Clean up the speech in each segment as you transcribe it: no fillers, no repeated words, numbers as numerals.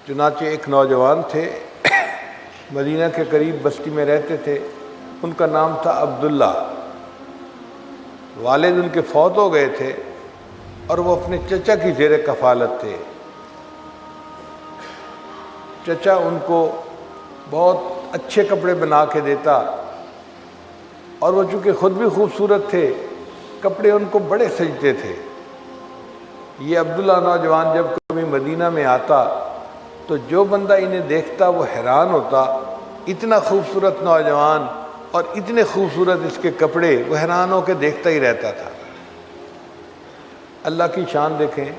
چنانچہ ایک نوجوان تھے، مدینہ کے قریب بستی میں رہتے تھے، ان کا نام تھا عبداللہ۔ والد ان کے فوت ہو گئے تھے اور وہ اپنے چچا کی زیر کفالت تھے۔ چچا ان کو بہت اچھے کپڑے بنا کے دیتا، اور وہ چونکہ خود بھی خوبصورت تھے، کپڑے ان کو بڑے سجتے تھے۔ یہ عبداللہ نوجوان جب کبھی مدینہ میں آتا تو جو بندہ انہیں دیکھتا وہ حیران ہوتا، اتنا خوبصورت نوجوان اور اتنے خوبصورت اس کے کپڑے، وہ حیران ہو کے دیکھتا ہی رہتا تھا۔ اللہ کی شان دیکھیں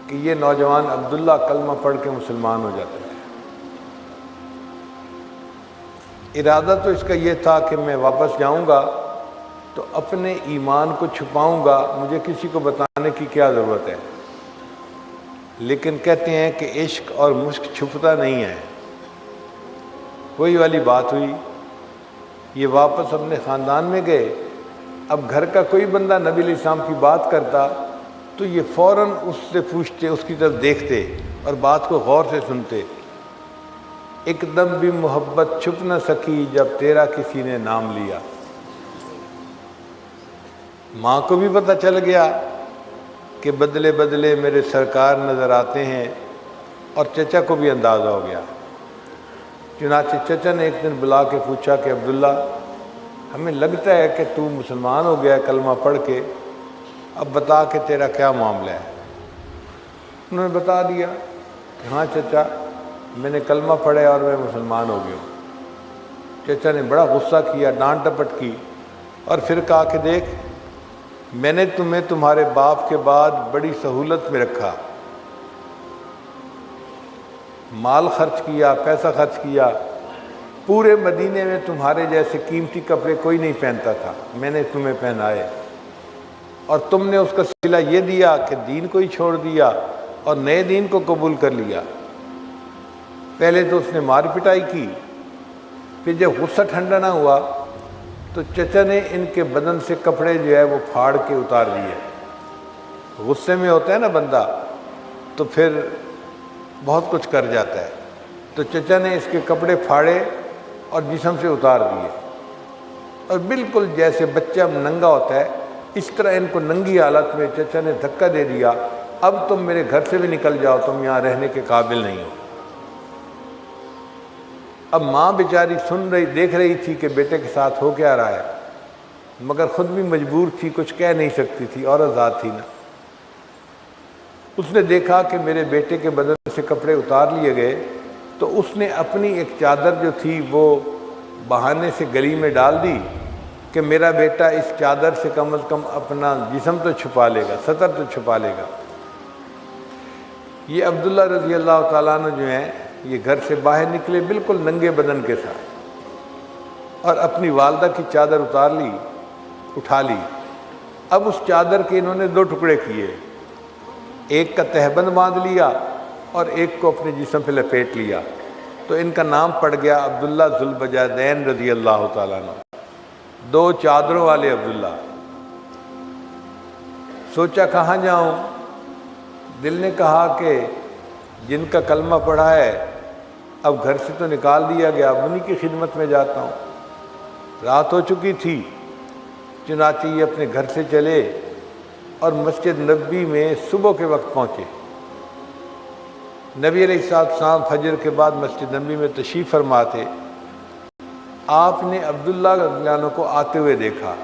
کہ یہ نوجوان عبداللہ کلمہ پڑھ کے مسلمان ہو جاتا ہے۔ ارادہ تو اس کا یہ تھا کہ میں واپس جاؤں گا تو اپنے ایمان کو چھپاؤں گا، مجھے کسی کو بتانے کی کیا ضرورت ہے۔ لیکن کہتے ہیں کہ عشق اور مشق چھپتا نہیں ہے۔ وہی والی بات ہوئی، یہ واپس اپنے خاندان میں گئے۔ اب گھر کا کوئی بندہ نبی علیہ السلام کی بات کرتا تو یہ فوراً اس سے پوچھتے، اس کی طرف دیکھتے اور بات کو غور سے سنتے۔ ایک دم بھی محبت چھپ نہ سکی جب تیرا کسی نے نام لیا۔ ماں کو بھی پتہ چل گیا کہ بدلے بدلے میرے سرکار نظر آتے ہیں، اور چچا کو بھی اندازہ ہو گیا۔ چنانچہ چچا نے ایک دن بلا کے پوچھا کہ عبداللہ، ہمیں لگتا ہے کہ تو مسلمان ہو گیا کلمہ پڑھ کے، اب بتا کہ تیرا کیا معاملہ ہے۔ انہوں نے بتا دیا کہ ہاں چچا، میں نے کلمہ پڑھا اور میں مسلمان ہو گیا ہوں۔ چچا نے بڑا غصہ کیا، ڈانٹ ڈپٹ کی، اور پھر کہا کہ دیکھ، میں نے تمہیں تمہارے باپ کے بعد بڑی سہولت میں رکھا، مال خرچ کیا، پیسہ خرچ کیا، پورے مدینے میں تمہارے جیسے قیمتی کپڑے کوئی نہیں پہنتا تھا، میں نے تمہیں پہنائے، اور تم نے اس کا صلہ یہ دیا کہ دین کو ہی چھوڑ دیا اور نئے دین کو قبول کر لیا۔ پہلے تو اس نے مار پٹائی کی، پھر جب غصہ ٹھنڈا نہ ہوا تو چچا نے ان کے بدن سے کپڑے جو ہے وہ پھاڑ کے اتار دیے۔ غصے میں ہوتا ہے نا بندہ تو پھر بہت کچھ کر جاتا ہے، تو چچا نے اس کے کپڑے پھاڑے اور جسم سے اتار دیے، اور بالکل جیسے بچہ ننگا ہوتا ہے اس طرح ان کو ننگی حالت میں چچا نے دھکا دے دیا، اب تم میرے گھر سے بھی نکل جاؤ، تم یہاں رہنے کے قابل نہیں ہو۔ اب ماں بیچاری دیکھ رہی تھی کہ بیٹے کے ساتھ ہو کیا رہا ہے، مگر خود بھی مجبور تھی، کچھ کہہ نہیں سکتی تھی، عورت ذات تھی نا۔ اس نے دیکھا کہ میرے بیٹے کے بدن سے کپڑے اتار لیے گئے، تو اس نے اپنی ایک چادر جو تھی وہ بہانے سے گلی میں ڈال دی کہ میرا بیٹا اس چادر سے کم از کم اپنا جسم تو چھپا لے گا، سطر تو چھپا لے گا۔ یہ عبداللہ رضی اللہ تعالیٰ عنہ جو ہیں، یہ گھر سے باہر نکلے بالکل ننگے بدن کے ساتھ، اور اپنی والدہ کی چادر اٹھا لی۔ اب اس چادر کے انہوں نے 2 ٹکڑے کیے، ایک کا تہبند باندھ لیا اور ایک کو اپنے جسم پہ لپیٹ لیا، تو ان کا نام پڑ گیا عبداللہ ذوالبجادین رضی اللہ تعالیٰ عنہ، 2 چادروں والے عبداللہ۔ سوچا کہاں جاؤں؟ دل نے کہا کہ جن کا کلمہ پڑھا ہے اب گھر سے تو نکال دیا گیا، اب انہی کی خدمت میں جاتا ہوں۔ رات ہو چکی تھی، چنانچہ یہ اپنے گھر سے چلے اور مسجد نبوی میں صبح کے وقت پہنچے۔ نبی علیہ السلام فجر کے بعد مسجد نبوی میں تشریف فرما تھے۔ آپ نے عبداللہ رضی اللہ عنہ کو آتے ہوئے دیکھا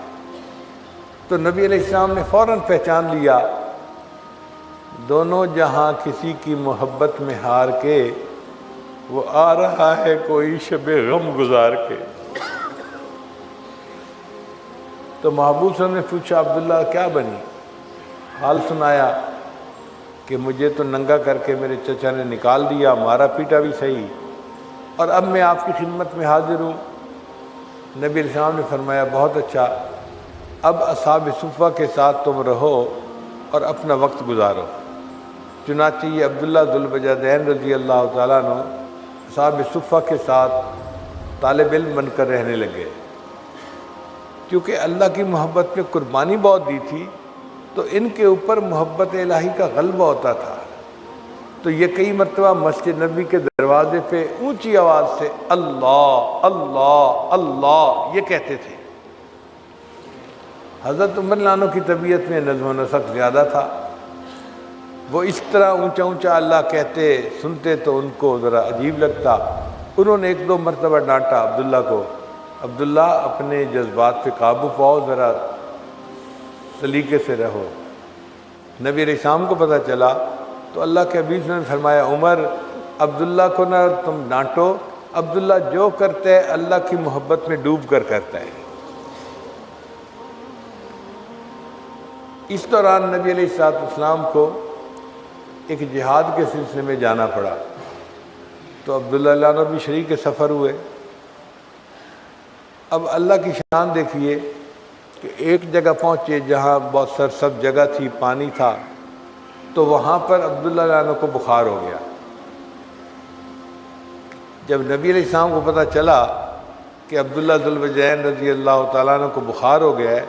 تو نبی علیہ السلام نے فوراً پہچان لیا، دونوں جہاں کسی کی محبت میں ہار کے وہ آ رہا ہے کوئی شب غم گزار کے۔ تو محبوب صلی اللہ علیہ وسلم نے پوچھا عبداللہ کیا بنی؟ حال سنایا کہ مجھے تو ننگا کر کے میرے چچا نے نکال دیا، مارا پیٹا بھی صحیح، اور اب میں آپ کی خدمت میں حاضر ہوں۔ نبی علیہ السلام نے فرمایا بہت اچھا، اب اصحاب صفہ کے ساتھ تم رہو اور اپنا وقت گزارو۔ چنانچہ یہ عبداللہ ذوالبجادین رضی اللہ تعالیٰ عنہ اصحاب صفہ کے ساتھ طالب علم بن کر رہنے لگے۔ کیونکہ اللہ کی محبت میں قربانی بہت دی تھی تو ان کے اوپر محبت الہی کا غلبہ ہوتا تھا۔ تو یہ کئی مرتبہ مسجد نبی کے دروازے پہ اونچی آواز سے اللہ اللہ اللہ یہ کہتے تھے۔ حضرت عمر لانو کی طبیعت میں نظم و نسق زیادہ تھا، وہ اس طرح اونچا اونچا اللہ کہتے، سنتے تو ان کو ذرا عجیب لگتا۔ انہوں نے ایک دو مرتبہ ڈانٹا عبداللہ کو، عبداللہ اپنے جذبات پہ قابو پاؤ، ذرا سلیقے سے رہو۔ نبی علیہ السلام کو پتہ چلا تو اللہ کے حبیب نے فرمایا عمر عبداللہ کو نہ تم ڈانٹو، عبداللہ جو کرتا ہے اللہ کی محبت میں ڈوب کر کرتا ہے۔ اس دوران نبی علیہ السلام کو ایک جہاد کے سلسلے میں جانا پڑا، تو عبداللہ عنہ بھی شریک سفر ہوئے۔ اب اللہ کی شان دیکھیے کہ ایک جگہ پہنچے جہاں بہت سرسبز جگہ تھی، پانی تھا، تو وہاں پر عبداللہ عنہ کو بخار ہو گیا۔ جب نبی علیہ السلام کو پتہ چلا کہ عبداللہ ذوالوجہین رضی اللہ تعالیٰ عنہ کو بخار ہو گیا ہے،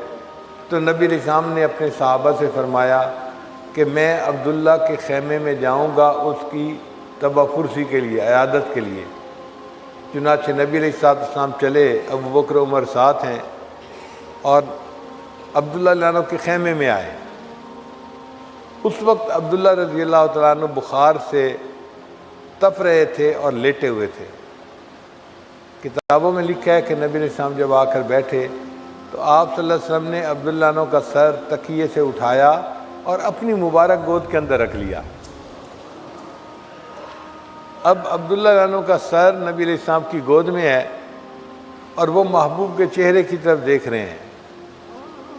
تو نبی علیہ السلام نے اپنے صحابہ سے فرمایا کہ میں عبداللہ کے خیمے میں جاؤں گا اس کی تبہ پرسی کے لیے، عیادت کے لیے۔ چنانچہ نبی علیہ السلام چلے، ابوبکر عمر ساتھ ہیں، اور عبداللہ عنہ کے خیمے میں آئے۔ اس وقت عبداللہ رضی اللہ تعالیٰ عنہ بخار سے تپ رہے تھے اور لیٹے ہوئے تھے۔ کتابوں میں لکھا ہے کہ نبی علیہ السلام جب آ کر بیٹھے تو آپ صلی اللہ علیہ وسلم نے عبداللہ عنہ کا سر تکیے سے اٹھایا اور اپنی مبارک گود کے اندر رکھ لیا۔ اب عبداللہ عنہ کا سر نبی علیہ السلام کی گود میں ہے اور وہ محبوب کے چہرے کی طرف دیکھ رہے ہیں،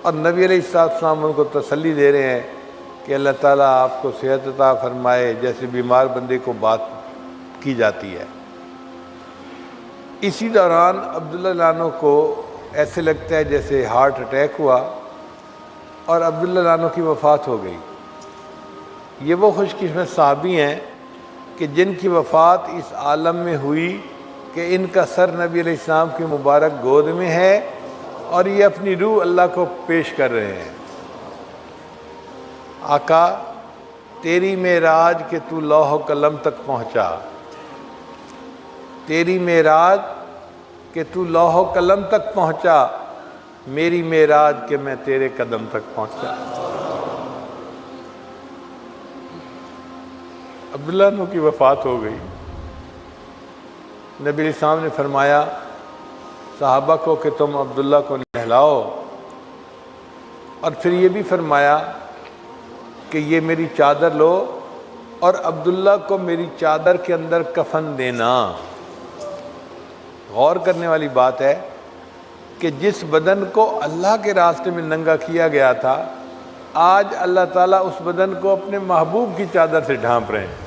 اور نبی علیہ السلام ان کو تسلی دے رہے ہیں کہ اللہ تعالیٰ آپ کو صحت عطا فرمائے، جیسے بیمار بندے کو بات کی جاتی ہے۔ اسی دوران عبداللہ عنہ کو ایسے لگتا ہے جیسے ہارٹ اٹیک ہوا اور عبداللہ عنہ کی وفات ہو گئی۔ یہ وہ خوش قسمت صحابی ہیں کہ جن کی وفات اس عالم میں ہوئی کہ ان کا سر نبی علیہ السلام کی مبارک گود میں ہے اور یہ اپنی روح اللہ کو پیش کر رہے ہیں۔ آقا تیری معراج کہ تو لوح و قلم تک پہنچا، تیری معراج کہ تو لوح و قلم تک پہنچا، میری معراج کہ میں تیرے قدم تک پہنچا۔ عبداللہ عنہ کی وفات ہو گئی۔ نبی علیہ السلام نے فرمایا صحابہ کو کہ تم عبداللہ کو نہلاؤ، اور پھر یہ بھی فرمایا کہ یہ میری چادر لو اور عبداللہ کو میری چادر کے اندر کفن دینا۔ غور کرنے والی بات ہے کہ جس بدن کو اللہ کے راستے میں ننگا کیا گیا تھا، آج اللہ تعالیٰ اس بدن کو اپنے محبوب کی چادر سے ڈھانپ رہے ہیں۔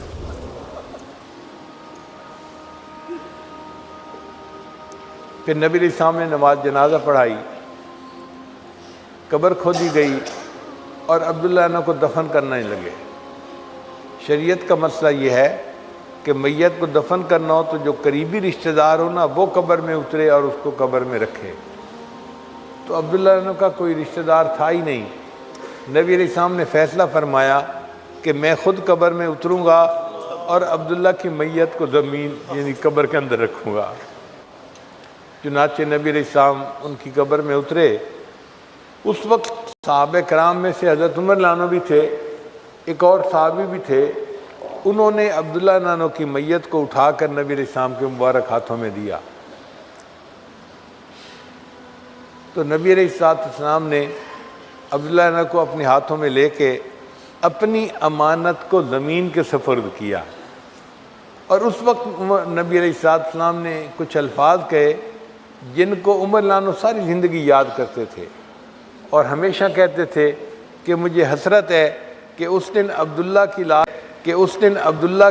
پھر نبی علیہ السلام نے نماز جنازہ پڑھائی، قبر کھودی گئی اور عبداللہ عنہ کو دفن کرنے لگے۔ شریعت کا مسئلہ یہ ہے کہ میت کو دفن کرنا ہو تو جو قریبی رشتہ دار ہو نا وہ قبر میں اترے اور اس کو قبر میں رکھے۔ تو عبداللہ عنہ کا کوئی رشتہ دار تھا ہی نہیں۔ نبی علیہ السلام نے فیصلہ فرمایا کہ میں خود قبر میں اتروں گا اور عبداللہ کی میت کو زمین یعنی قبر کے اندر رکھوں گا۔ چنانچہ نبی علیہ السلام ان کی قبر میں اترے۔ اس وقت صحابہ کرام میں سے حضرت عمر عنہ بھی تھے، ایک اور صحابی بھی تھے، انہوں نے عبداللہ عنہ کی میت کو اٹھا کر نبی علیہ السلام کے مبارک ہاتھوں میں دیا۔ تو نبی علیہ السلام نے عبداللہ عنہ کو اپنے ہاتھوں میں لے کے اپنی امانت کو زمین کے سپرد کیا، اور اس وقت نبی علیہ السلام نے کچھ الفاظ کہے جن کو عمر عنہ ساری زندگی یاد کرتے تھے، اور ہمیشہ کہتے تھے کہ مجھے حسرت ہے کہ اس دن عبداللہ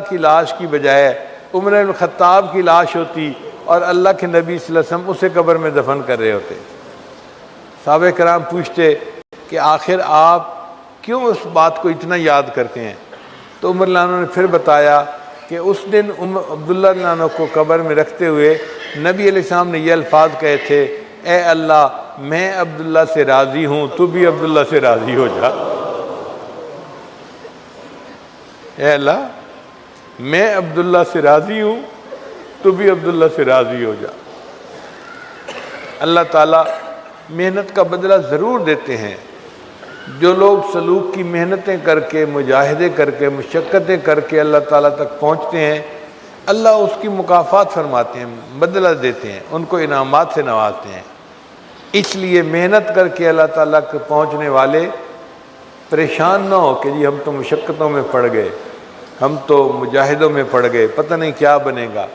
کی لاش کی بجائے عمر بن خطاب کی لاش ہوتی اور اللہ کے نبی صلی اللہ علیہ وسلم اسے قبر میں دفن کر رہے ہوتے۔ صحابہ کرام پوچھتے کہ آخر آپ کیوں اس بات کو اتنا یاد کرتے ہیں؟ تو عمر عنہ نے پھر بتایا کہ اس دن عبداللہ عنہ کو قبر میں رکھتے ہوئے نبی علیہ السلام نے یہ الفاظ کہے تھے، اے اللہ میں عبداللہ سے راضی ہوں، تو بھی عبداللہ سے راضی ہو جا۔ اے اللہ میں عبداللہ سے راضی ہوں، تو بھی عبداللہ سے راضی ہو جا۔ اللہ تعالیٰ محنت کا بدلہ ضرور دیتے ہیں۔ جو لوگ سلوک کی محنتیں کر کے، مجاہدے کر کے، مشقتیں کر کے اللہ تعالیٰ تک پہنچتے ہیں، اللہ اس کی مکافات فرماتے ہیں، بدلہ دیتے ہیں، ان کو انعامات سے نوازتے ہیں۔ اس لیے محنت کر کے اللہ تعالیٰ کے پہنچنے والے پریشان نہ ہو کہ جی ہم تو مشقتوں میں پڑ گئے، ہم تو مجاہدوں میں پڑ گئے، پتہ نہیں کیا بنے گا۔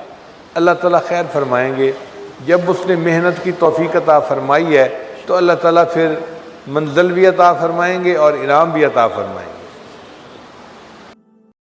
اللہ تعالیٰ خیر فرمائیں گے۔ جب اس نے محنت کی توفیق عطا فرمائی ہے تو اللہ تعالیٰ پھر منزل بھی عطا فرمائیں گے اور انعام بھی عطا فرمائیں گے۔